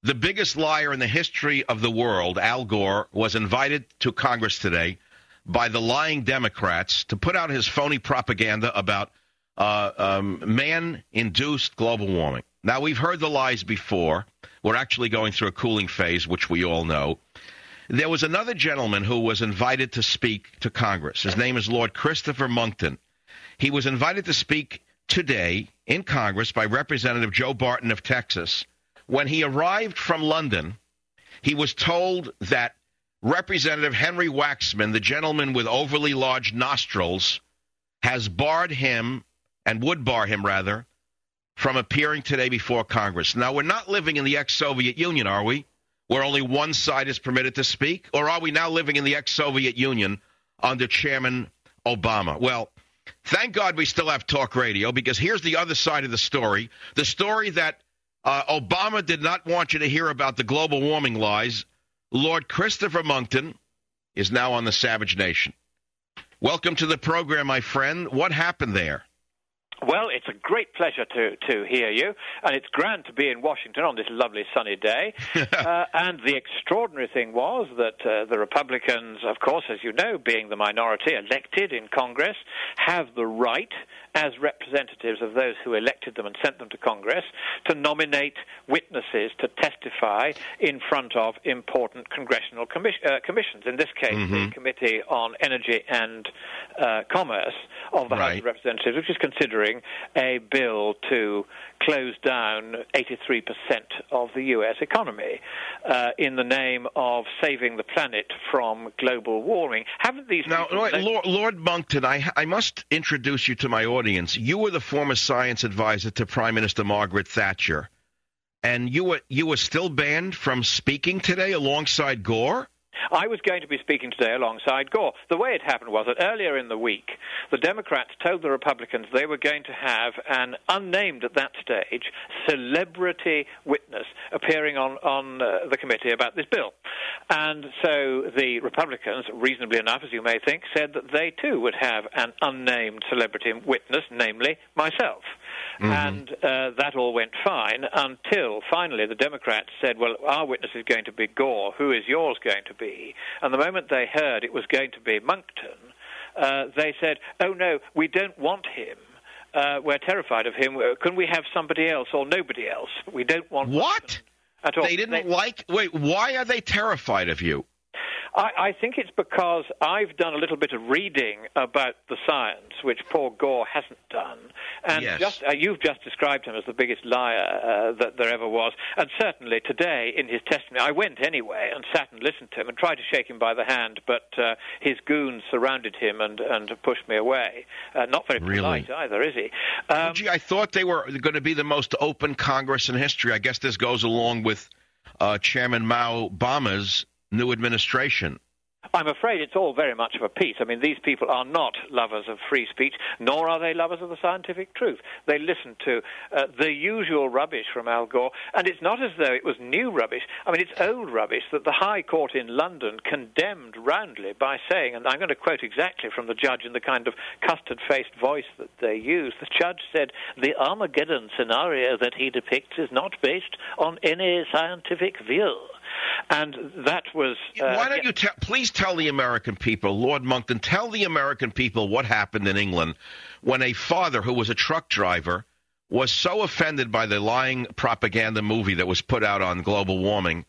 The biggest liar in the history of the world, Al Gore, was invited to Congress today by the lying Democrats to put out his phony propaganda about man-induced global warming. Now, we've heard the lies before. We're actually going through a cooling phase, which we all know. There was another gentleman who was invited to speak to Congress. His name is Lord Christopher Monckton. He was invited to speak today in Congress by Representative Joe Barton of Texas. When he arrived from London, he was told that Representative Henry Waxman, the gentleman with overly large nostrils, has barred him, and would bar him, rather, from appearing today before Congress. Now, we're not living in the ex-Soviet Union, are we? Where only one side is permitted to speak? Or are we now living in the ex-Soviet Union under Chairman Obama? Well, thank God we still have talk radio, because here's the other side of the story that Obama did not want you to hear about the global warming lies. Lord Christopher Monckton is now on the Savage Nation. Welcome to the program, my friend. What happened there? Well, it's a great pleasure to hear you, and it's grand to be in Washington on this lovely sunny day. And the extraordinary thing was that the Republicans, of course, as you know, being the minority elected in Congress, have the right, as representatives of those who elected them and sent them to Congress, to nominate witnesses to testify in front of important congressional commissions. In this case, the Committee on Energy and Commerce of the House of Representatives, which is considering a bill to close down 83% of the U.S. economy in the name of saving the planet from global warming. Haven't these... Now, Lord Monckton, I must introduce you to my audience. You were the former science advisor to Prime Minister Margaret Thatcher, and you were still banned from speaking today alongside Gore? I was going to be speaking today alongside Gore. The way it happened was that earlier in the week, the Democrats told the Republicans they were going to have an unnamed, at that stage, celebrity witness appearing on the committee about this bill. And so the Republicans, reasonably enough, as you may think, said that they too would have an unnamed celebrity witness, namely myself. And that all went fine until finally the Democrats said, well, our witness is going to be Gore. Who is yours going to be? And the moment they heard it was going to be Monckton, they said, oh, no, we don't want him. We're terrified of him. Can we have somebody else or nobody else? We don't want What? At all. They didn't Wait, why are they terrified of you? I think it's because I've done a little bit of reading about the science, which poor Gore hasn't done. And you've just described him as the biggest liar that there ever was. And certainly today, in his testimony, I went anyway and sat and listened to him and tried to shake him by the hand, but his goons surrounded him and pushed me away. Not very polite either, is he? Gee, I thought they were going to be the most open Congress in history. I guess this goes along with Chairman Mao Obama's new administration. I'm afraid it's all very much of a piece. I mean, these people are not lovers of free speech, nor are they lovers of the scientific truth. They listen to the usual rubbish from Al Gore, and it's not as though it was new rubbish. I mean, it's old rubbish that the High Court in London condemned roundly by saying, and I'm going to quote exactly from the judge in the kind of custard-faced voice that they use, the judge said, the Armageddon scenario that he depicts is not based on any scientific view. And that was... Why don't you please tell the American people, Lord Monckton, tell the American people what happened in England when a father who was a truck driver was so offended by the lying propaganda movie that was put out on global warming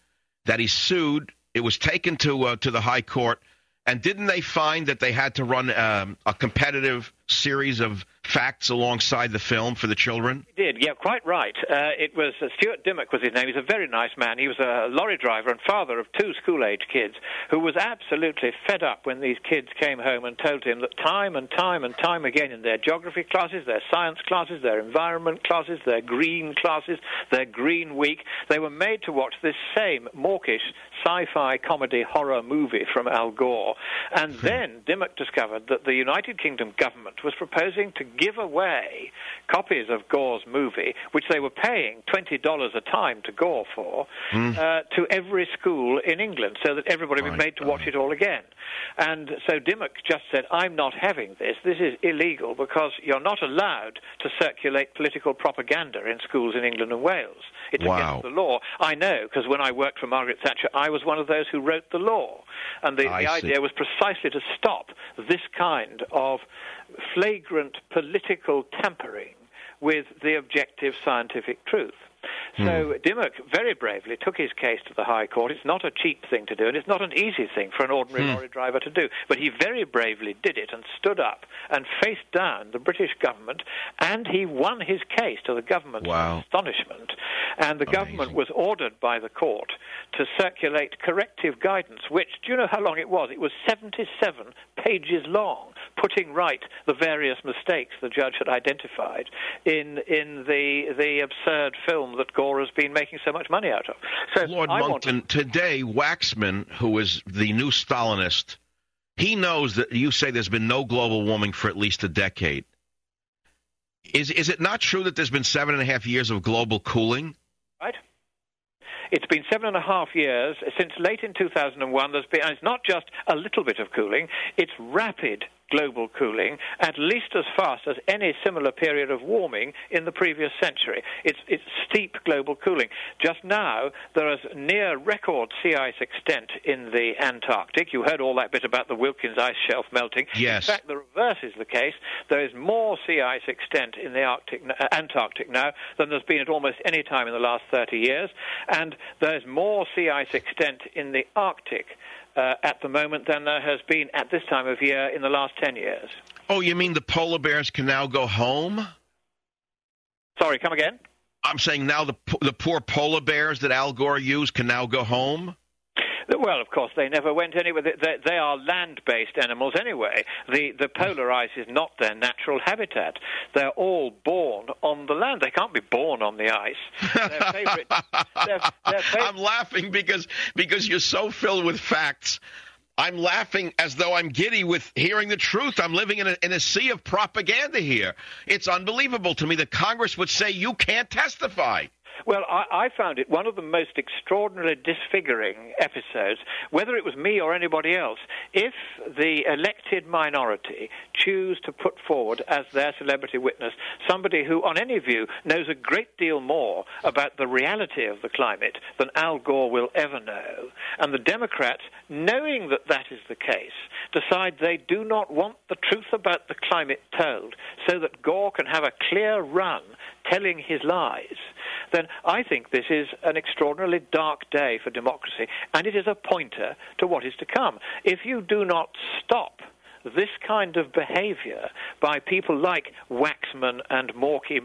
that he sued. It was taken to the High Court. And didn't they find that they had to run a competitive series of facts alongside the film for the children? He did, yeah, quite right. It was Stuart Dimmock was his name. He's a very nice man. He was a lorry driver and father of 2 school-age kids who was absolutely fed up when these kids came home and told him that time and time and time again in their geography classes, their science classes, their environment classes, their green classes, their green week, they were made to watch this same mawkish sci-fi comedy horror movie from Al Gore. And then Dimmock discovered that the United Kingdom government was proposing to give away copies of Gore's movie, which they were paying $20 a time to Gore for, to every school in England, so that everybody would be made to watch it all again. And so Dimmock just said, I'm not having this. This is illegal because you're not allowed to circulate political propaganda in schools in England and Wales. It's against the law. I know, because when I worked for Margaret Thatcher, I was one of those who wrote the law. And the idea was precisely to stop this kind of flagrant political tampering with the objective scientific truth. So Dimmock very bravely took his case to the High Court. It's not a cheap thing to do, and it's not an easy thing for an ordinary lorry driver to do. But he very bravely did it and stood up and faced down the British government, and he won his case to the government's astonishment. And the government was ordered by the court to circulate corrective guidance, which, do you know how long it was? It was 77 pages long, putting right the various mistakes the judge had identified in the absurd film that Gore has been making so much money out of. So Lord Monckton, today, Waxman, who is the new Stalinist, he knows that you say there's been no global warming for at least a decade. Is it not true that there's been 7.5 years of global cooling? Right. It's been 7.5 years. Since late in 2001, there's been, and it's not just a little bit of cooling, it's rapid global cooling, at least as fast as any similar period of warming in the previous century. It's steep global cooling. Just now, there is near record sea ice extent in the Antarctic. You heard all that bit about the Wilkins ice shelf melting. Yes. In fact, the reverse is the case. There is more sea ice extent in the Antarctic now than there's been at almost any time in the last 30 years. And there's more sea ice extent in the Arctic at the moment than there has been at this time of year in the last 10 years. Oh, you mean the polar bears can now go home? Sorry, come again? I'm saying now the poor polar bears that Al Gore used can now go home? Well, of course, they never went anywhere. They are land-based animals anyway. The polar ice is not their natural habitat. They're all born on the land. They can't be born on the ice. Their favorite, I'm laughing because you're so filled with facts. I'm laughing as though I'm giddy with hearing the truth. I'm living in a sea of propaganda here. It's unbelievable to me that Congress would say you can't testify. Well, I found it one of the most extraordinarily disfiguring episodes, whether it was me or anybody else. If the elected minority choose to put forward as their celebrity witness somebody who, on any view, knows a great deal more about the reality of the climate than Al Gore will ever know, and the Democrats, knowing that that is the case, decide they do not want the truth about the climate told so that Gore can have a clear run telling his lies, then I think this is an extraordinarily dark day for democracy, and it is a pointer to what is to come. If you do not stop this kind of behavior by people like Waxman and Markey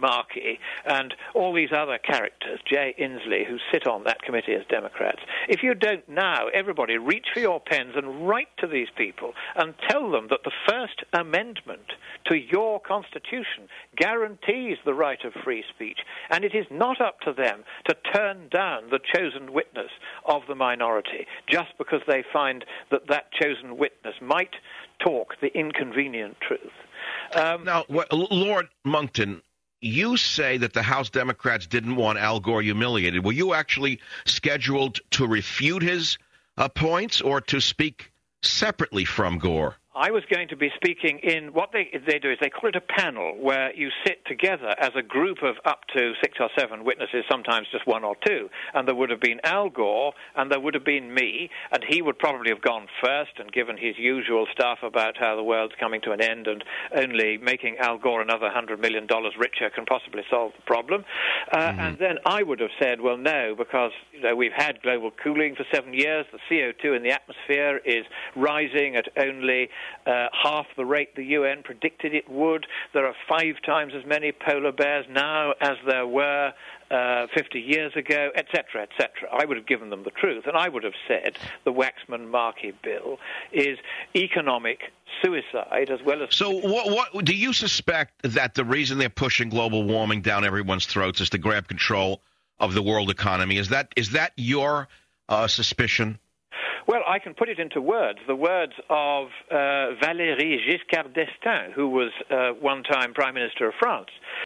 and all these other characters, Jay Inslee, who sit on that committee as Democrats, if you don't now, everybody reach for your pens and write to these people and tell them that the First Amendment to your Constitution guarantees the right of free speech, and it is not up to them to turn down the chosen witness of the minority just because they find that that chosen witness might talk the inconvenient truth. Now, Lord Monckton, you say that the House Democrats didn't want Al Gore humiliated. Were you actually scheduled to refute his points or to speak separately from Gore? I was going to be speaking in what they do is they call it a panel, where you sit together as a group of up to 6 or 7 witnesses, sometimes just 1 or 2. And there would have been Al Gore, and there would have been me, and he would probably have gone first and given his usual stuff about how the world's coming to an end and only making Al Gore another $100 million richer can possibly solve the problem. And then I would have said, well, no, because we've had global cooling for 7 years. The CO2 in the atmosphere is rising at only half the rate the UN predicted it would. There are 5 times as many polar bears now as there were 50 years ago, etc., etc. I would have given them the truth, and I would have said the Waxman-Markey bill is economic suicide as well as... So what do you suspect that the reason they're pushing global warming down everyone's throats is to grab control of the world economy? Is that your suspicion? Well, I can put it into words, the words of Valéry Giscard d'Estaing, who was one time Prime Minister of France.